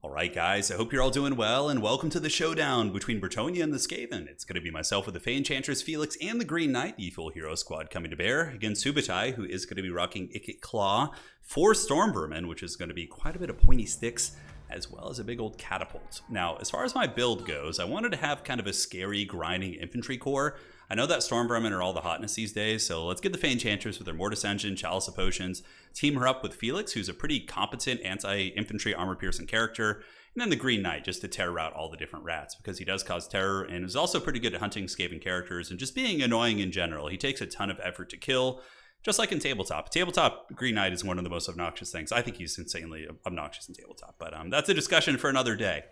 Alright guys, I hope you're all doing well, and welcome to the showdown between Bretonnia and the Skaven. It's going to be myself with the Fey Enchantress Felix and the Green Knight, the full hero squad coming to bear, against Subutai, who is going to be rocking Ikit Claw, 4 Storm Vermin, which is going to be quite a bit of pointy sticks, as well as a big old catapult. Now, as far as my build goes, I wanted to have kind of a scary, grinding infantry core. I know that Storm Vermin are all the hotness these days, so let's get the Fey Enchantress with her Mortis Engine, Chalice of Potions, team her up with Felix, who's a pretty competent anti-infantry armor-piercing character, and then the Green Knight, just to terror out all the different rats, because he does cause terror and is also pretty good at hunting Skaven characters and just being annoying in general. He takes a ton of effort to kill, just like in Tabletop. Tabletop, Green Knight is one of the most obnoxious things. I think he's insanely obnoxious in Tabletop, but that's a discussion for another day.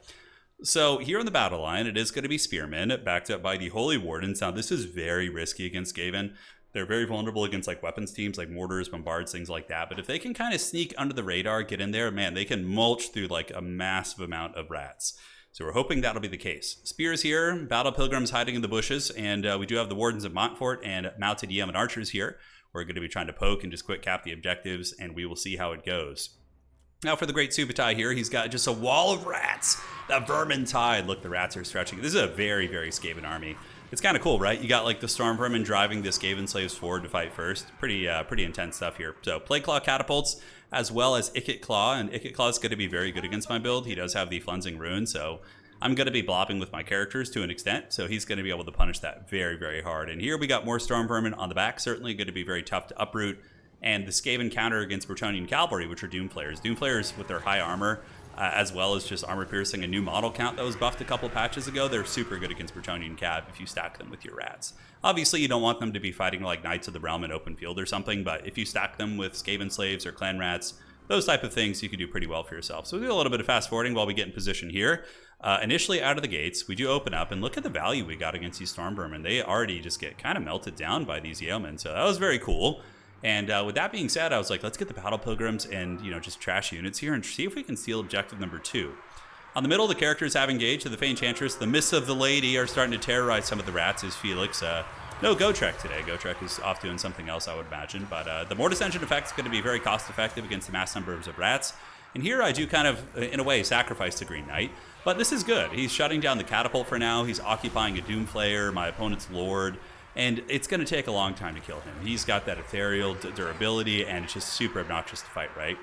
So here on the battle line, it is going to be Spearmen, backed up by the Holy Wardens. Now, this is very risky against Skaven. They're very vulnerable against like weapons teams like mortars, bombards, things like that. But if they can kind of sneak under the radar, get in there, man, they can mulch through like a massive amount of rats. So we're hoping that'll be the case. Spears here, Battle Pilgrims hiding in the bushes, and we do have the Wardens of Montfort and mounted Yeoman Archers here. We're going to be trying to poke and just quick cap the objectives, and we will see how it goes. Now for the Great Subutai here, he's got just a wall of rats. The Vermin Tide. Look, the rats are stretching. This is a very, very Skaven army. It's kind of cool, right? You got like the Storm Vermin driving the Skaven slaves forward to fight first. Pretty intense stuff here. So Plague Claw catapults, as well as Ikit Claw, and Ikit Claw is going to be very good against my build. He does have the Flensing Rune, so I'm going to be blobbing with my characters to an extent, so he's going to be able to punish that very, very hard. And here we got more Storm Vermin on the back, certainly going to be very tough to uproot. And the Skaven counter against Bretonnian Cavalry, which are Doom Flayers. Doom Flayers with their high armor, as well as just armor piercing, a new model count that was buffed a couple patches ago, they're super good against Bretonnian Cav if you stack them with your rats. Obviously, you don't want them to be fighting like Knights of the Realm in open field or something, but if you stack them with Skaven slaves or clan rats, those type of things, you can do pretty well for yourself. So we'll do a little bit of fast forwarding while we get in position here. Initially out of the gates, we do open up, and look at the value we got against these Storm Vermin. They already just get kind of melted down by these Yeomen, so that was very cool. And with that being said, I was like, let's get the Battle Pilgrims and, just trash units here and see if we can steal objective number 2. On the middle, the characters have engaged. The Fey Enchantress, the Miss of the Lady, are starting to terrorize some of the rats, is Felix. No Gotrek today. Gotrek is off doing something else, I would imagine. But the Mortis Engine effect is going to be very cost-effective against the mass numbers of rats. And here I do kind of, in a way, sacrifice the Green Knight. But this is good. He's shutting down the catapult for now. He's occupying a Doom Flayer, my opponent's Lord. And it's going to take a long time to kill him. He's got that ethereal durability, and it's just super obnoxious to fight, right?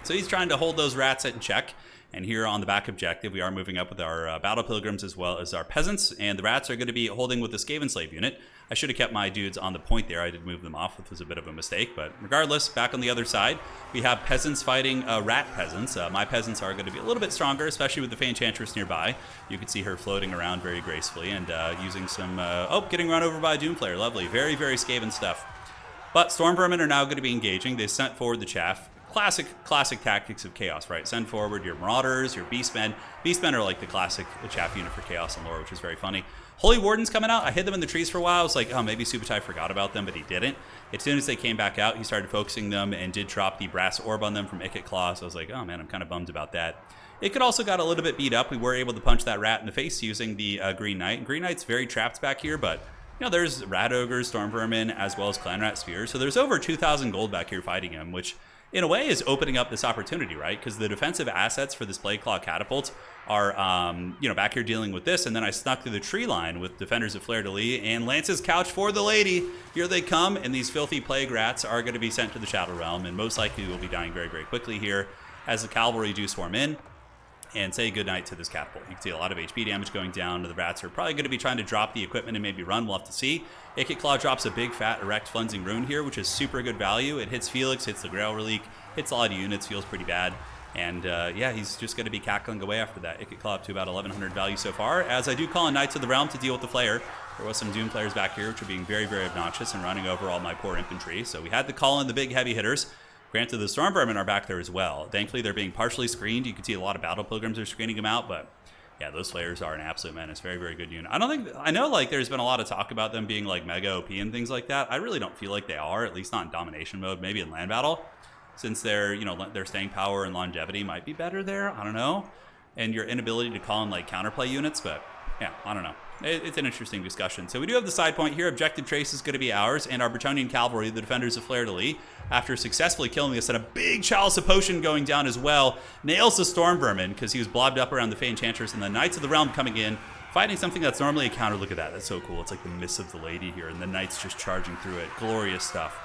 So he's trying to hold those rats in check. And here on the back objective, we are moving up with our Battle Pilgrims as well as our Peasants. And the rats are going to be holding with the Skaven Slave unit. I should have kept my dudes on the point there. I did move them off, which was a bit of a mistake. But regardless, back on the other side, we have Peasants fighting Rat Peasants. My Peasants are going to be a little bit stronger, especially with the Fey Enchantress nearby. You can see her floating around very gracefully and using some... getting run over by a Doom Flayer. Lovely. Very, very Skaven stuff. But Storm Vermin are now going to be engaging. They sent forward the Chaff. Classic tactics of Chaos, right? Send forward your Marauders, your Beastmen. Beastmen are like the classic Chaff unit for Chaos and lore, which is very funny. Holy Wardens coming out. I hid them in the trees for a while. I was like, oh, maybe Subutai forgot about them, but he didn't. As soon as they came back out, he started focusing them and did drop the Brass Orb on them from Ikit Claw. So I was like, oh man, I'm kind of bummed about that. It could also got a little bit beat up. We were able to punch that rat in the face using the Green Knight. Green Knight's very trapped back here, but there's Rat Ogres, Storm Vermin, as well as Clan Rat Spears. So there's over 2,000 gold back here fighting him, which in a way is opening up this opportunity, right? Because the defensive assets for this Plague Claw catapult are, back here dealing with this. And then I snuck through the tree line with Defenders of Fleur-de-Lis and Lance's Couch for the Lady. Here they come, and these filthy plague rats are going to be sent to the Shadow Realm, and most likely will be dying very, very quickly here as the cavalry do swarm in and say goodnight to this catapult. You can see a lot of HP damage going down. The rats are probably going to be trying to drop the equipment and maybe run. We'll have to see. Ikit Claw drops a big, fat, erect Flensing Rune here, which is super good value. It hits Felix, hits the Grail Relic, hits a lot of units, feels pretty bad. And he's just going to be cackling away after that. Ikit Claw up to about 1,100 value so far, as I do call in Knights of the Realm to deal with the Flayer. There was some Doom Flayers back here, which are being very, very obnoxious and running over all my poor infantry. So we had to call in the big heavy hitters. Granted, the Storm Vermin are back there as well. Thankfully, they're being partially screened. You can see a lot of Battle Pilgrims are screening them out, but yeah, those Flayers are an absolute menace. Very, very good unit. I know like there's been a lot of talk about them being like mega OP and things like that. I really don't feel like they are, at least not in domination mode, maybe in land battle, since their staying power and longevity might be better there. I don't know. And your inability to call in like counterplay units, but Yeah, I don't know. It's an interesting discussion. So we do have the side point here. Objective trace is going to be ours, and our Bretonnian cavalry, the defenders of Fleur-de-Lis, after successfully killing us and a big chalice of potion going down as well, nails the storm vermin because he was blobbed up around the Fey Enchantress, and the Knights of the Realm coming in, fighting something that's normally a counter. Look at that. That's so cool. It's like the Miss of the Lady here, and the Knights just charging through it. Glorious stuff.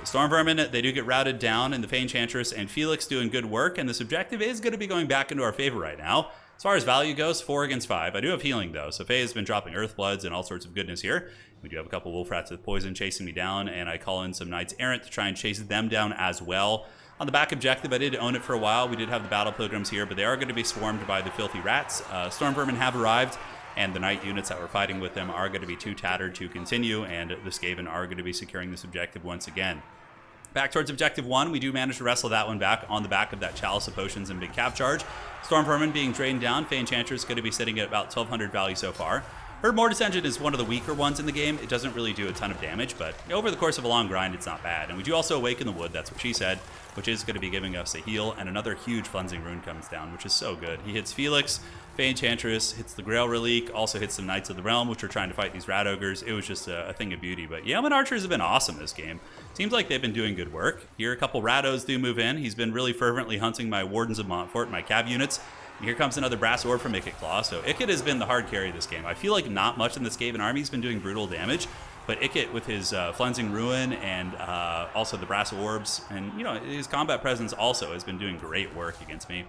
The storm vermin, they do get routed down, and the Fey Enchantress and Felix doing good work, and this objective is going to be going back into our favor right now. As far as value goes, 4 against 5. I do have healing, though, so Faye has been dropping Earthbloods and all sorts of goodness here. We do have a couple Wolf Rats with poison chasing me down, and I call in some Knights Errant to try and chase them down as well. On the back objective, I did own it for a while. We did have the Battle Pilgrims here, but they are going to be swarmed by the Filthy Rats. Storm Vermin have arrived, and the Knight units that were fighting with them are going to be too tattered to continue, and the Skaven are going to be securing this objective once again. Back towards Objective 1, we do manage to wrestle that one back on the back of that Chalice of Potions and Big Cap Charge. Storm Vermin being drained down. Fey Enchantress is going to be sitting at about 1200 value so far. Her Mortis Engine is one of the weaker ones in the game. It doesn't really do a ton of damage, but over the course of a long grind, it's not bad. And we do also Awaken the Wood, that's what she said, which is going to be giving us a heal, and another huge Cleansing Rune comes down, which is so good. He hits Felix, Fey Enchantress, hits the Grail Relique, also hits some Knights of the Realm, which are trying to fight these Rat Ogres. It was just a thing of beauty. But Yeoman Archers have been awesome this game. Seems like they've been doing good work. Here, a couple Rados do move in. He's been really fervently hunting my Wardens of Montfort, my Cav units. And here comes another Brass Orb from Ikit Claw. So Ikit has been the hard carry of this game. I feel like not much in the Skaven army has been doing brutal damage, but Ikit with his Cleansing Ruin and also the Brass Orbs and, you know, his combat presence also has been doing great work against me.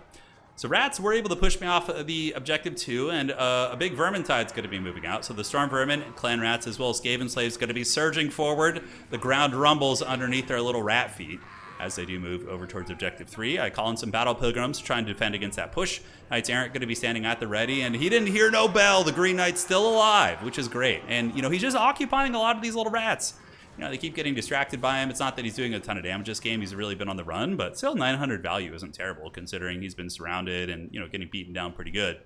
So Rats were able to push me off the Objective 2, and a big Vermintide's going to be moving out. So the Storm Vermin, Clan Rats, as well as Skaven Slaves going to be surging forward. The ground rumbles underneath their little rat feet as they do move over towards Objective 3. I call in some Battle Pilgrims trying to defend against that push. Knights Errant going to be standing at the ready, and he didn't hear no bell. The Green Knight's still alive, which is great. And, you know, he's just occupying a lot of these little rats. You know, they keep getting distracted by him. It's not that he's doing a ton of damage this game. He's really been on the run, but still 900 value isn't terrible considering he's been surrounded and, you know, getting beaten down pretty good.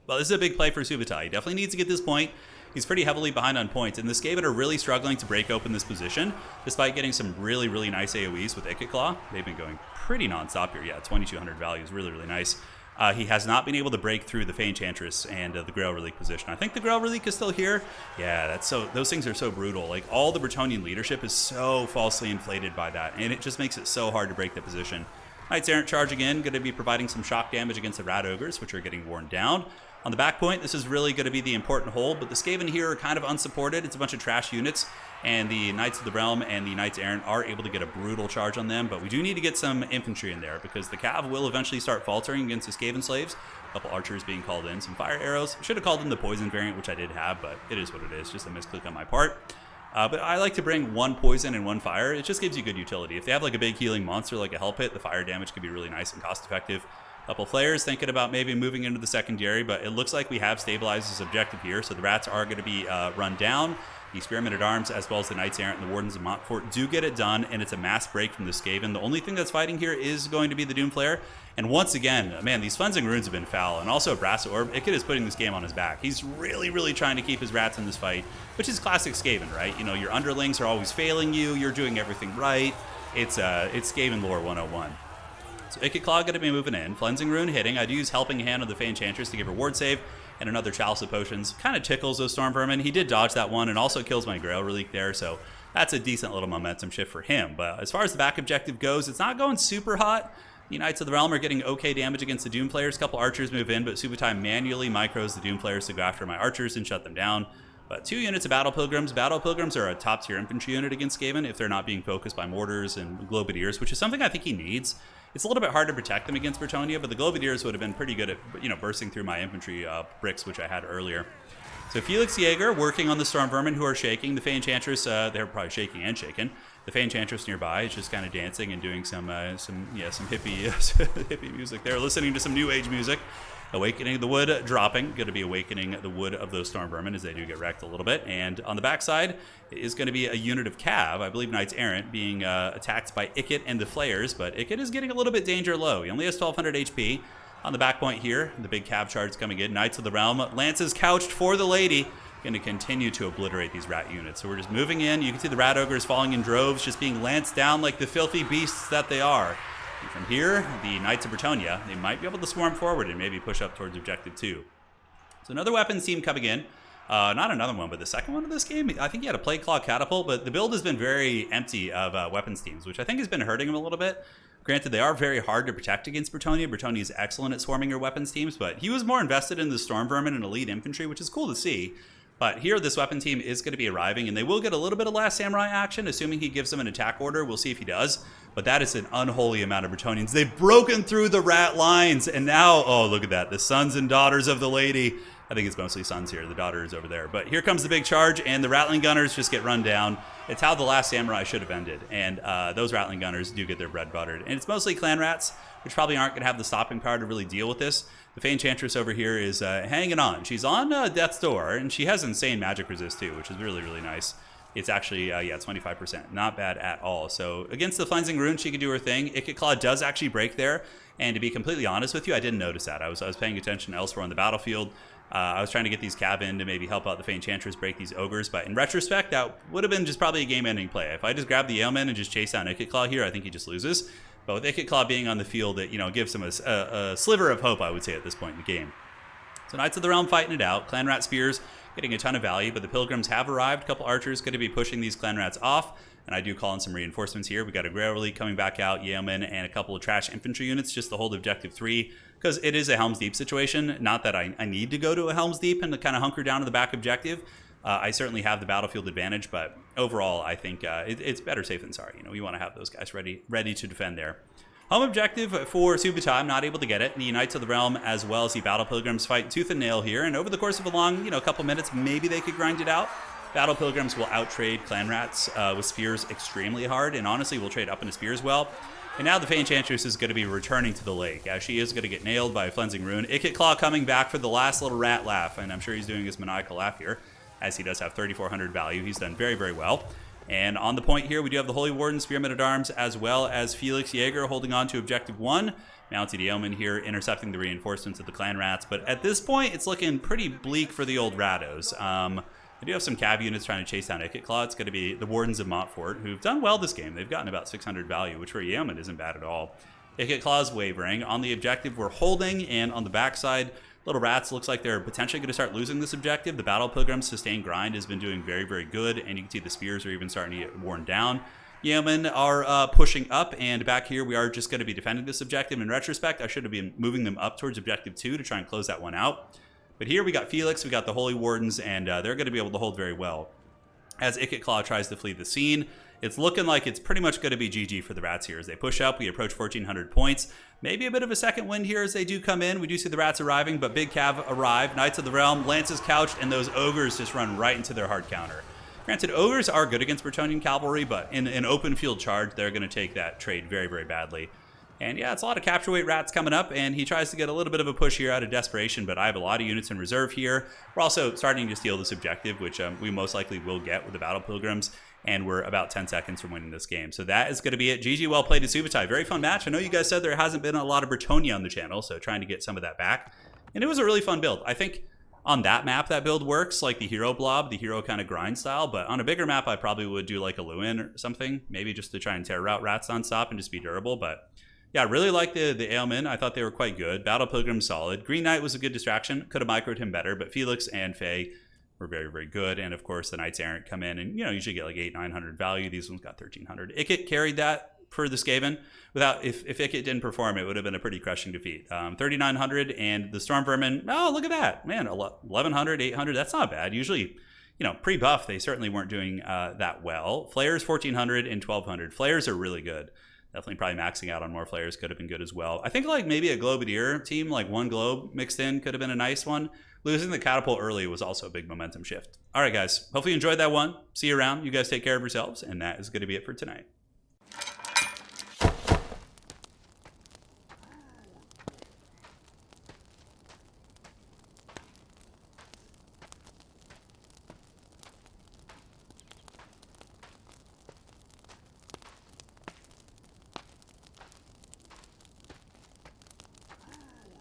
Well, this is a big play for Subutai. He definitely needs to get this point. He's pretty heavily behind on points, and the Skaven are really struggling to break open this position, despite getting some really, really nice AoEs with Ikit Claw. They've been going pretty non-stop here. Yeah, 2200 value is really, really nice. He has not been able to break through the Fey Enchantress and the Grail Relique position. I think the Grail Relique is still here. Yeah, that's so. Those things are so brutal. Like, all the Bretonnian leadership is so falsely inflated by that, and it just makes it so hard to break the position. Knights Errant charging in, going to be providing some shock damage against the Rat Ogres, which are getting worn down. On the back point, this is really going to be the important hold, but the Skaven here are kind of unsupported. It's a bunch of trash units, and the Knights of the Realm and the Knights Errant are able to get a brutal charge on them, but we do need to get some infantry in there because the Cav will eventually start faltering against the Skaven Slaves. A couple archers being called in, some fire arrows. Should have called in the poison variant, which I did have, but it is what it is, just a misclick on my part. But I like to bring 1 poison and 1 fire. It just gives you good utility. If they have like a big healing monster like a Hell Pit, the fire damage could be really nice and cost effective. Couple flares, thinking about maybe moving into the secondary, but it looks like we have stabilized this objective here, so the Rats are going to be run down. The Spearmen at Arms, as well as the Knights Errant and the Wardens of Montfort, do get it done, and it's a mass break from the Skaven. The only thing that's fighting here is going to be the Doomflare, and once again, man, these Cleansing Runes have been foul, and also Brass Orb. Ikit is putting this game on his back. He's really, really trying to keep his Rats in this fight, which is classic Skaven, right? You know, your underlings are always failing you, you're doing everything right. It's Skaven lore 101. So Ikit Claw going to be moving in. Cleansing Rune hitting. I do use Helping Hand of the Fey Enchantress to give her ward save, and another Chalice of Potions. Kind of tickles those Storm Vermin. He did dodge that one and also kills my Grail Relique there, so that's a decent little momentum shift for him. But as far as the back objective goes, it's not going super hot. The Knights of the Realm are getting okay damage against the Doom Players. A couple archers move in, but Subutai manually micros the Doom Players to go after my archers and shut them down. But 2 units of Battle Pilgrims. Battle Pilgrims are a top-tier infantry unit against Skaven if they're not being focused by mortars and Globadiers, which is something I think he needs. It's a little bit hard to protect them against Bretonnia, but the Globadiers would have been pretty good at, you know, bursting through my infantry bricks, which I had earlier. So Felix Jaeger working on the Storm Vermin who are shaking. The Fey Enchantress, they're probably shaking and shaken. The Fey Enchantress nearby is just kind of dancing and doing some hippie hippie music there, listening to some New Age music. Awakening the Wood dropping, going to be awakening the wood of those Storm Vermin as they do get wrecked a little bit. And on the backside is going to be a unit of Cav, I believe Knights Errant, being attacked by Ikit and the Flayers, but Ikit is getting a little bit danger low. He only has 1200 HP. On the back point here, the big Cav charge coming in. Knights of the Realm, lances couched for the lady, going to continue to obliterate these rat units. So we're just moving in. You can see the rat ogres falling in droves, just being lanced down like the filthy beasts that they are. And from here, the Knights of Bretonnia, they might be able to swarm forward and maybe push up towards Objective 2. So So another weapons team coming in. Not another one, but the second one of this game. I think he had a Plague Claw Catapult, but the build has been very empty of weapons teams, which I think has been hurting him a little bit. Granted, they are very hard to protect against Bretonnia. Bretonnia is excellent at swarming your weapons teams, but he was more invested in the Storm Vermin and Elite Infantry, which is cool to see. But here, this weapon team is going to be arriving, and they will get a little bit of Last Samurai action, assuming he gives them an attack order. We'll see if he does. But that is an unholy amount of Bretonians. They've broken through the rat lines, and now, oh, look at that. The sons and daughters of the lady. I think it's mostly sons here. The daughter is over there. But here comes the big charge, and the Rattling Gunners just get run down. It's how the Last Samurai should have ended. And those Rattling Gunners do get their bread buttered. And it's mostly clan rats, which probably aren't going to have the stopping power to really deal with this. The Fey Enchantress over here is hanging on. She's on Death's Door, and she has insane magic resist too, which is really, really nice. It's actually, 25%. Not bad at all. So against the Cleansing Rune, she can do her thing. Ikit Claw does actually break there. And to be completely honest with you, I didn't notice that. I was paying attention elsewhere on the battlefield. I was trying to get these Cav in to maybe help out the Fey Enchantress break these Ogres, but in retrospect, that would have been just probably a game-ending play. If I just grab the Ailman and just chase down Ikit Claw here, I think he just loses. But with Ikit Claw being on the field, it gives him a sliver of hope, I would say, at this point in the game. So Knights of the Realm fighting it out. Clan Rat Spears getting a ton of value, but the Pilgrims have arrived. A couple archers going to be pushing these Clan Rats off, and I do call in some reinforcements here. We got a Grail Elite coming back out, Yeoman, and a couple of trash infantry units just to hold Objective 3, because it is a Helm's Deep situation. Not that I need to go to a Helm's Deep and to kind of hunker down to the back objective. I certainly have the battlefield advantage, but overall, I think it's better safe than sorry. You want to have those guys ready to defend there. Home objective for Subutai, I'm not able to get it. The Knights of the Realm as well as the Battle Pilgrims fight tooth and nail here, and over the course of a long, couple minutes, maybe they could grind it out. Battle Pilgrims will outtrade Clan Rats with Spears extremely hard, and honestly will trade up into Spears well. And now the Fey Enchantress is going to be returning to the lake, as she is going to get nailed by a Cleansing Rune. Ikit Claw coming back for the last little rat laugh, and I'm sure he's doing his maniacal laugh here, as he does have 3,400 value. He's done very, very well. And on the point here, we do have the Holy Warden, Spearman at Arms, as well as Felix Jaeger holding on to Objective 1. Mounted Yeoman here intercepting the reinforcements of the Clan Rats. But at this point, it's looking pretty bleak for the old Rattos. I do have some Cav units trying to chase down Ikit Claw. It's going to be the Wardens of Montfort, who've done well this game. They've gotten about 600 value, which for a Yeoman isn't bad at all. Ikit Claw is wavering. On the objective, we're holding, and on the backside, Little Rats looks like they're potentially going to start losing this objective. The Battle Pilgrim's sustained grind has been doing very, very good, and you can see the Spears are even starting to get worn down. Yeomen are pushing up, and back here we are just going to be defending this objective. In retrospect, I should have been moving them up towards Objective 2 to try and close that one out. But here we got Felix, we got the Holy Wardens, and they're going to be able to hold very well. As Ikit Claw tries to flee the scene, it's looking like it's pretty much going to be GG for the Rats here. As they push up, we approach 1,400 points. Maybe a bit of a second wind here as they do come in. We do see the Rats arriving, but Big Cav arrive. Knights of the Realm, Lances couched, and those Ogres just run right into their hard counter. Granted, Ogres are good against Bretonnian cavalry, but in an open field charge, they're going to take that trade very, very badly. And yeah, it's a lot of capture weight Rats coming up, and he tries to get a little bit of a push here out of desperation, but I have a lot of units in reserve here. We're also starting to steal this objective, which we most likely will get with the Battle Pilgrims, and we're about 10 seconds from winning this game. So that is going to be it. GG, well played to Subutai. Very fun match. I know you guys said there hasn't been a lot of Bretonnia on the channel, so trying to get some of that back. And it was a really fun build. I think on that map, that build works, like the hero blob, the hero kind of grind style, but on a bigger map, I probably would do like a Lewin or something, maybe just to try and tear out Rats nonstop and just be durable, but yeah, I really like the Ailmen. I thought they were quite good. Battle Pilgrim solid. Green Knight was a good distraction. Could have microed him better, but Felix and Faye were very, very good. And of course, the Knights Errant come in and, usually get like 800-900 value. These ones got 1,300. Ikit carried that for the Skaven. If Ikit didn't perform, it would have been a pretty crushing defeat. 3,900, and the Storm Vermin, oh, look at that. Man, 1,100, 800, that's not bad. Usually, pre-buff, they certainly weren't doing that well. Flares, 1,400 and 1,200. Flares are really good. Definitely probably maxing out on more flares could have been good as well. I think like maybe a Globadier team, like one globe mixed in, could have been a nice one. Losing the catapult early was also a big momentum shift. All right, guys. Hopefully you enjoyed that one. See you around. You guys take care of yourselves. And that is going to be it for tonight.